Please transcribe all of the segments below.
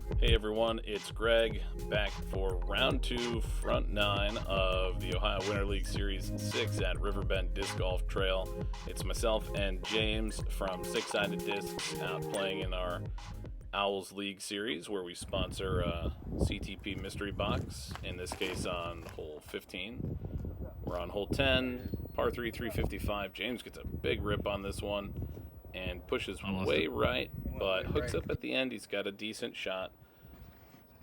Hey everyone, it's Greg back for round 2, front 9 of the Ohio Winter League Series 6 at Riverbend Disc Golf Trail. It's myself and James from Six Sided Discs out playing in our OWLS League Series where we sponsor CTP Mystery Box, in this case on hole 15. We're on hole 10, par 3, 355. James gets a big rip on this one and pushes way right, but hooks up at the end. He's got a decent shot.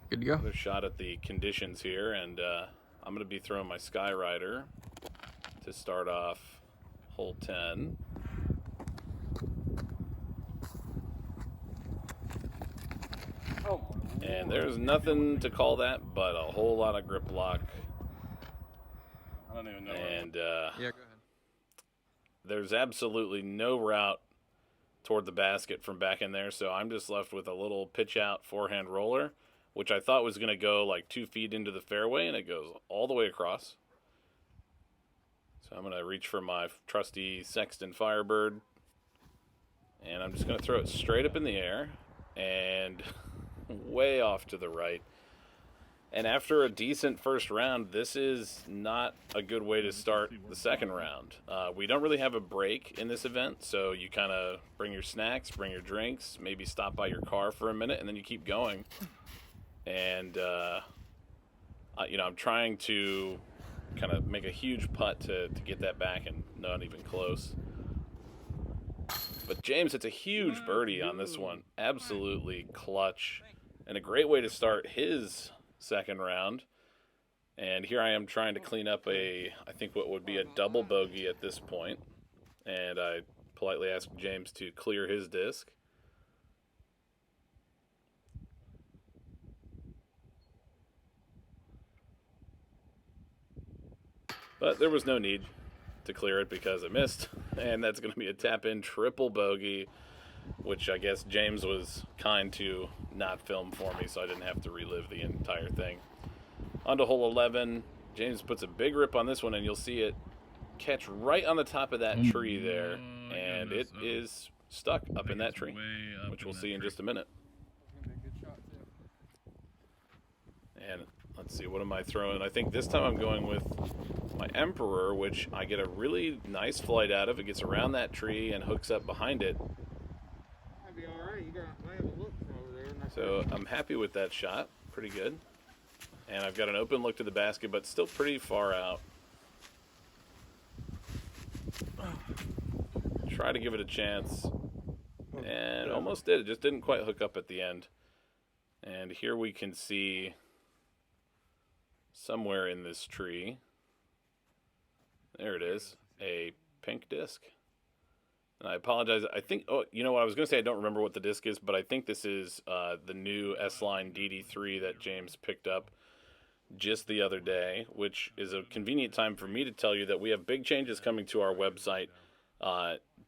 Good to go. Another shot at the conditions here, and I'm going to be throwing my Skyrider to start off hole 10. And there's nothing to call that but a whole lot of grip lock. I don't even know. And Yeah, go ahead. there's absolutely no route toward the basket from back in there, so I'm just left with a little pitch out forehand roller, which I thought was going to go like 2 feet into the fairway, and it goes all the way across. So I'm going to reach for my trusty Sexton Firebird, and I'm just going to throw it straight up in the air and way off to the right. And after a decent first round, this is not a good way to start the second round. We don't really have a break in this event, so you kind of bring your snacks, bring your drinks, maybe stop by your car for a minute, and then you keep going. And, I'm trying to kind of make a huge putt to get that back, and not even close. But James hits a huge birdie on this one. Absolutely clutch. And a great way to start his second round. And here I am trying to clean up I think what would be a double bogey at this point. And I politely asked James to clear his disc. But there was no need to clear it because I missed. And that's going to be a tap-in triple bogey, which I guess James was kind to not film for me, so I didn't have to relive the entire thing. On to hole 11. James puts a big rip on this one, and you'll see it catch right on the top of that tree there. And it is stuck up in that tree, which we'll see in just a minute. And let's see, what am I throwing? I think this time I'm going with my Emperor, which I get a really nice flight out of. It gets around that tree and hooks up behind it. That'd be all right. You got to have a look from over there. So I'm happy with that shot. Pretty good. And I've got an open look to the basket, but still pretty far out. Try to give it a chance. And almost did. It just didn't quite hook up at the end. And here we can see somewhere in this tree, there it is, a pink disc. And I apologize. I think, you know what? I was going to say I don't remember what the disc is, but I think this is the new S-Line DD3 that James picked up just the other day, which is a convenient time for me to tell you that we have big changes coming to our website.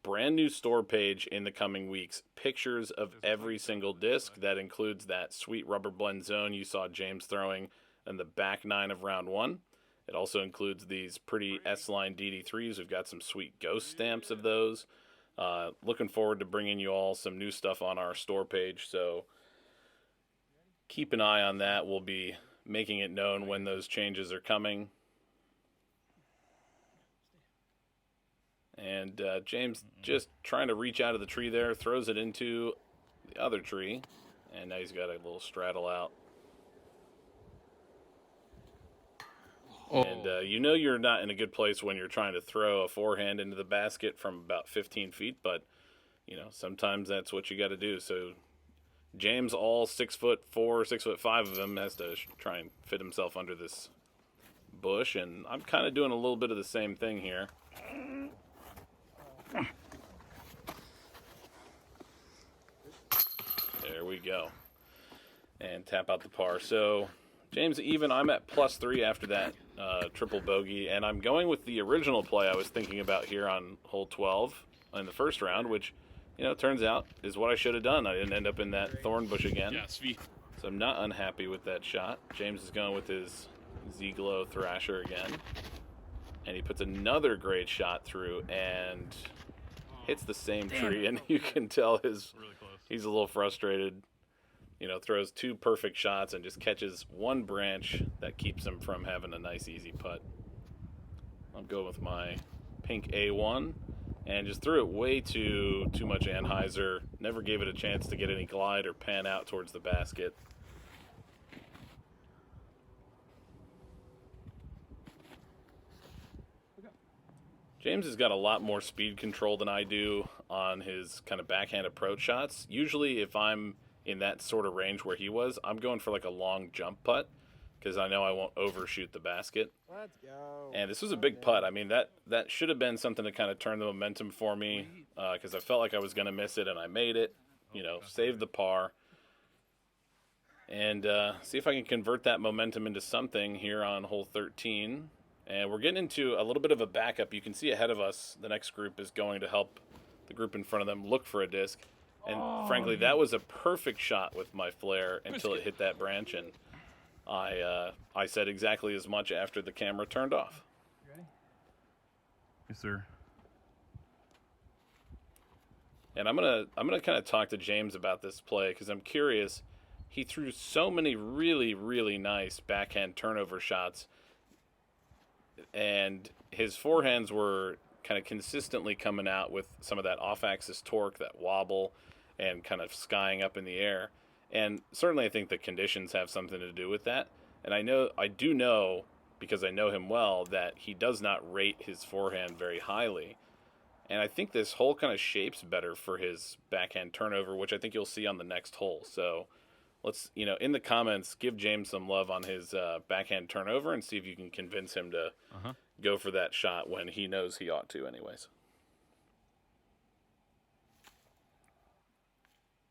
Brand new store page in the coming weeks. Pictures of every single disc. That includes that sweet rubber blend zone you saw James throwing in the back 9 of round 1. It also includes these pretty S-Line DD3s. We've got some sweet ghost stamps of those. Looking forward to bringing you all some new stuff on our store page, so keep an eye on that. We'll be making it known when those changes are coming. And James just trying to reach out of the tree there, throws it into the other tree, and now he's got a little straddle out. And you're not in a good place when you're trying to throw a forehand into the basket from about 15 feet, but, sometimes that's what you got to do. So James, all 6'4", 6'5" of him, has to try and fit himself under this bush, and I'm kind of doing a little bit of the same thing here. There we go. And tap out the par. So James even, I'm at +3 after that triple bogey, and I'm going with the original play I was thinking about here on hole 12 in the first round, which, turns out is what I should have done. I didn't end up in that thorn bush again. So I'm not unhappy with that shot. James is going with his Z-Glow Thrasher again, and he puts another great shot through and hits the same tree, and you can tell he's a little frustrated. throws 2 perfect shots and just catches 1 branch that keeps him from having a nice easy putt. I'll go with my pink A1 and just threw it way too much anhyzer. Never gave it a chance to get any glide or pan out towards the basket. James has got a lot more speed control than I do on his kind of backhand approach shots. Usually if I'm in that sort of range where he was, I'm going for like a long jump putt because I know I won't overshoot the basket. Let's go. And this was a big putt. I mean, that should have been something to kind of turn the momentum for me because I felt like I was going to miss it, and I made it, saved the par. And see if I can convert that momentum into something here on hole 13. And we're getting into a little bit of a backup. You can see ahead of us, the next group is going to help the group in front of them look for a disc. And frankly, that was a perfect shot with my flare until it hit that branch, and I said exactly as much after the camera turned off. Ready? Yes, sir. And I'm gonna kind of talk to James about this play because I'm curious. He threw so many really, really nice backhand turnover shots, and his forehands were kind of consistently coming out with some of that off-axis torque, that wobble, and kind of skying up in the air. And certainly I think the conditions have something to do with that. And I do know, because I know him well, that he does not rate his forehand very highly. And I think this hole kind of shapes better for his backhand turnover, which I think you'll see on the next hole. So let's, in the comments, give James some love on his backhand turnover and see if you can convince him to go for that shot when he knows he ought to anyways.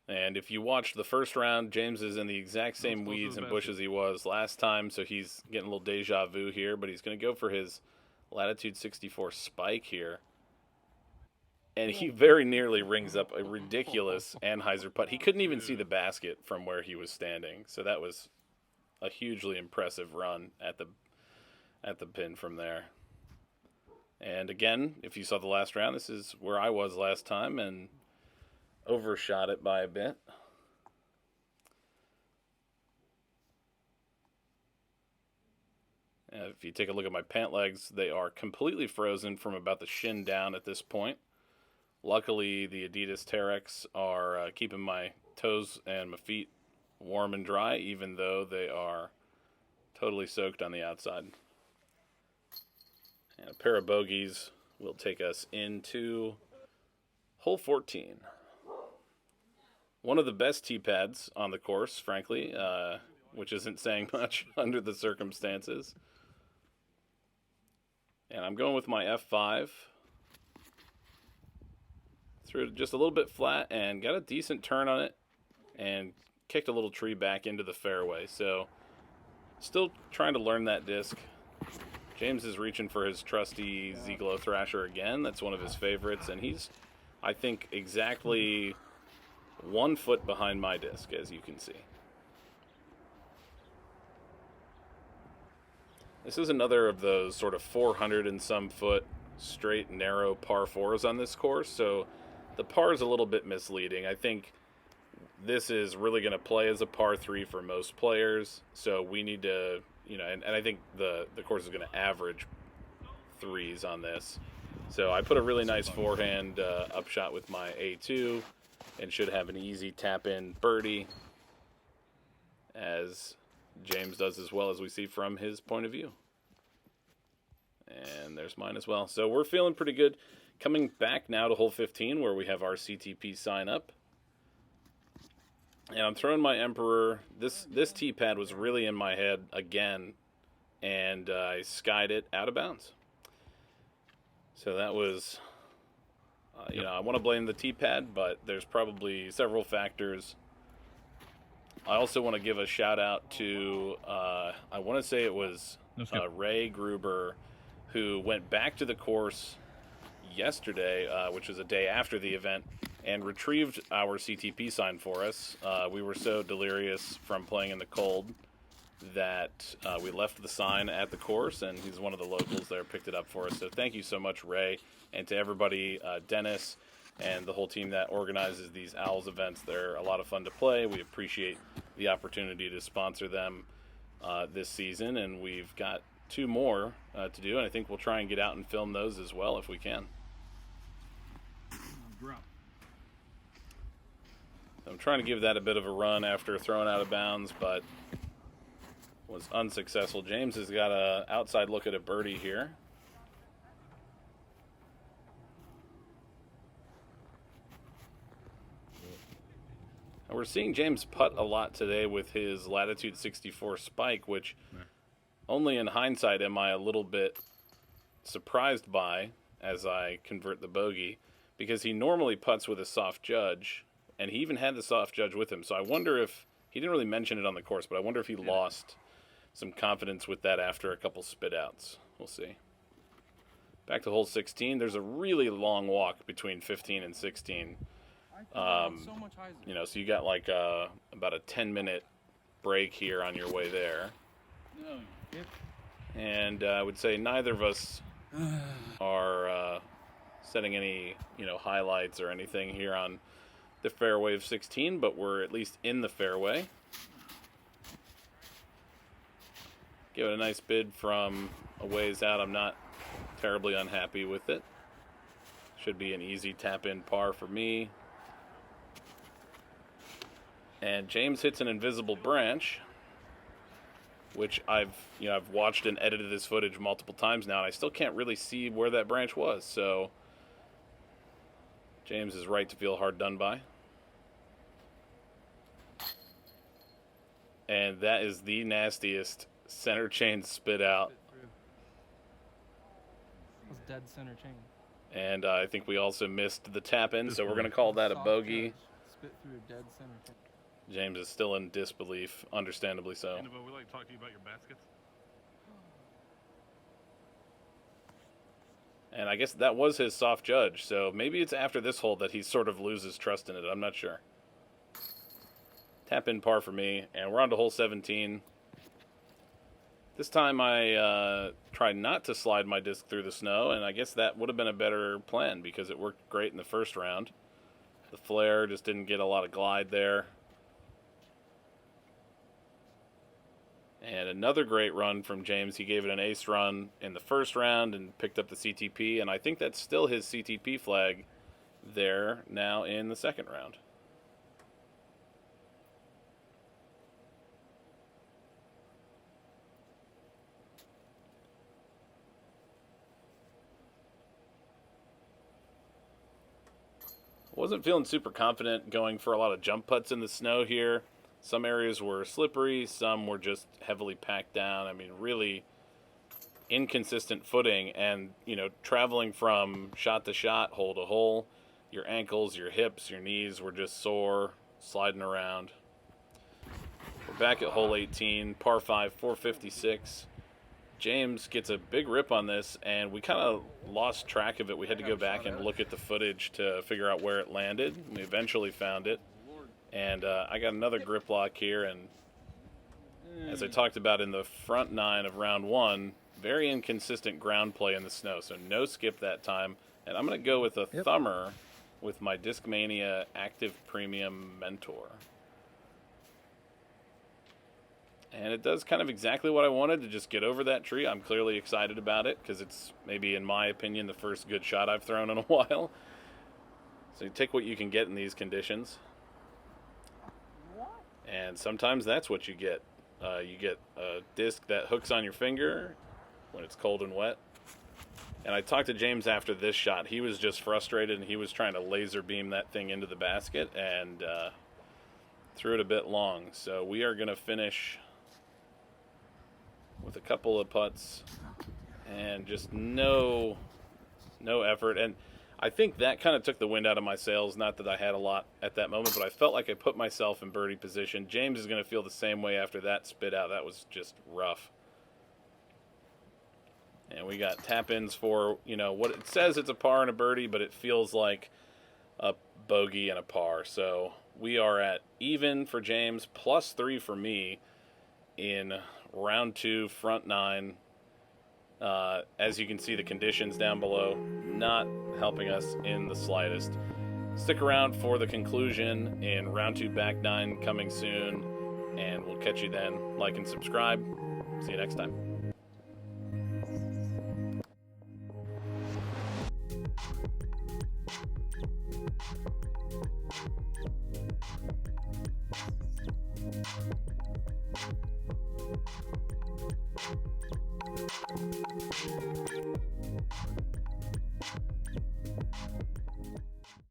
And if you watched the first round, James is in the exact same weeds and bushes he was last time, so he's getting a little deja vu here, but he's going to go for his Latitude 64 spike here. And he very nearly rings up a ridiculous anhyzer putt. He couldn't even see the basket from where he was standing, so that was a hugely impressive run at the pin from there. And again, if you saw the last round, this is where I was last time, and overshot it by a bit. And if you take a look at my pant legs, they are completely frozen from about the shin down at this point. Luckily, the Adidas Terex are keeping my toes and my feet warm and dry, even though they are totally soaked on the outside. And a pair of bogeys will take us into hole 14. One of the best tee pads on the course, frankly, which isn't saying much under the circumstances. And I'm going with my F5. Threw it just a little bit flat and got a decent turn on it and kicked a little tree back into the fairway. So still trying to learn that disc. James is reaching for his trusty Ziegler Thrasher again. That's one of his favorites, and he's, I think, exactly 1 foot behind my disc, as you can see. This is another of those sort of 400 and some foot straight narrow par 4s on this course, so the par is a little bit misleading. I think this is really going to play as a par 3 for most players, so we need to, and I think the course is going to average 3s on this. So I put a really nice forehand upshot with my A2 and should have an easy tap-in birdie, as James does as well, as we see from his point of view. And there's mine as well. So we're feeling pretty good. Coming back now to hole 15, where we have our CTP sign up. And I'm throwing my Emperor. This tee pad was really in my head again, and I skied it out of bounds. So that was... I want to blame the tee pad, but there's probably several factors. I also want to give a shout out to, I want to say it was Ray Gruber, who went back to the course yesterday, which was a day after the event, and retrieved our CTP sign for us. We were so delirious from playing in the cold that we left the sign at the course, and he's one of the locals there, picked it up for us. So thank you so much, Ray, and to everybody, Dennis, and the whole team that organizes these OWLS events. They're a lot of fun to play. We appreciate the opportunity to sponsor them this season, and we've got 2 more to do, and I think we'll try and get out and film those as well if we can. I'm trying to give that a bit of a run after throwing out of bounds, but was unsuccessful. James has got an outside look at a birdie here. And we're seeing James putt a lot today with his Latitude 64 spike, which only in hindsight am I a little bit surprised by as I convert the bogey, because he normally putts with a soft judge, and he even had the soft judge with him. So I wonder if, he didn't really mention it on the course, but I wonder if he lost some confidence with that after a couple spit outs. We'll see. Back to hole 16. There's a really long walk between 15 and 16. You know, so you got like about a 10-minute break here on your way there. And I would say neither of us are setting any, you know, highlights or anything here on the fairway of 16, but we're at least in the fairway. Give it a nice bid from a ways out. I'm not terribly unhappy with it. Should be an easy tap-in par for me. And James hits an invisible branch, which I've watched and edited this footage multiple times now, and I still can't really see where that branch was. So James is right to feel hard done by. And that is the nastiest center chain spit out. That's dead center chain. And I think we also missed the tap in, so we're going to call that a bogey. Spit through a dead center chain. James is still in disbelief, understandably so. Annabelle, we'd like to talk to you about your baskets. And I guess that was his soft judge, so maybe it's after this hole that he sort of loses trust in it. I'm not sure. Tap in par for me, and we're on to hole 17. This time I tried not to slide my disc through the snow, and I guess that would have been a better plan because it worked great in the first round. The flare just didn't get a lot of glide there. And another great run from James. He gave it an ace run in the first round and picked up the CTP, and I think that's still his CTP flag there now in the second round. Wasn't feeling super confident going for a lot of jump putts in the snow here. Some areas were slippery, some were just heavily packed down. I mean, really inconsistent footing, and, you know, traveling from shot to shot, hole to hole, your ankles, your hips, your knees were just sore, sliding around. We're back at hole 18, par 5, 456. James gets a big rip on this, and we kind of lost track of it. We had to go back and look at the footage to figure out where it landed. We eventually found it. And I got another grip lock here, and as I talked about in the front 9 of round 1, very inconsistent ground play in the snow, so no skip that time. And I'm going to go with a thumber with my Discmania Active Premium Mentor. And it does kind of exactly what I wanted, to just get over that tree. I'm clearly excited about it because it's maybe, in my opinion, the first good shot I've thrown in a while. So you take what you can get in these conditions. And sometimes that's what you get. You get a disc that hooks on your finger when it's cold and wet. And I talked to James after this shot. He was just frustrated, and he was trying to laser beam that thing into the basket and threw it a bit long. So we are going to finish with a couple of putts and just no effort. And I think that kind of took the wind out of my sails. Not that I had a lot at that moment, but I felt like I put myself in birdie position. James is going to feel the same way after that spit out. That was just rough. And we got tap-ins for, you know, what it says it's a par and a birdie, but it feels like a bogey and a par. So we are at even for James, +3 for me in round 2, front 9. As you can see, the conditions down below not helping us in the slightest. Stick around for the conclusion in round 2 back 9 coming soon, and we'll catch you then. Like and subscribe. See you next time.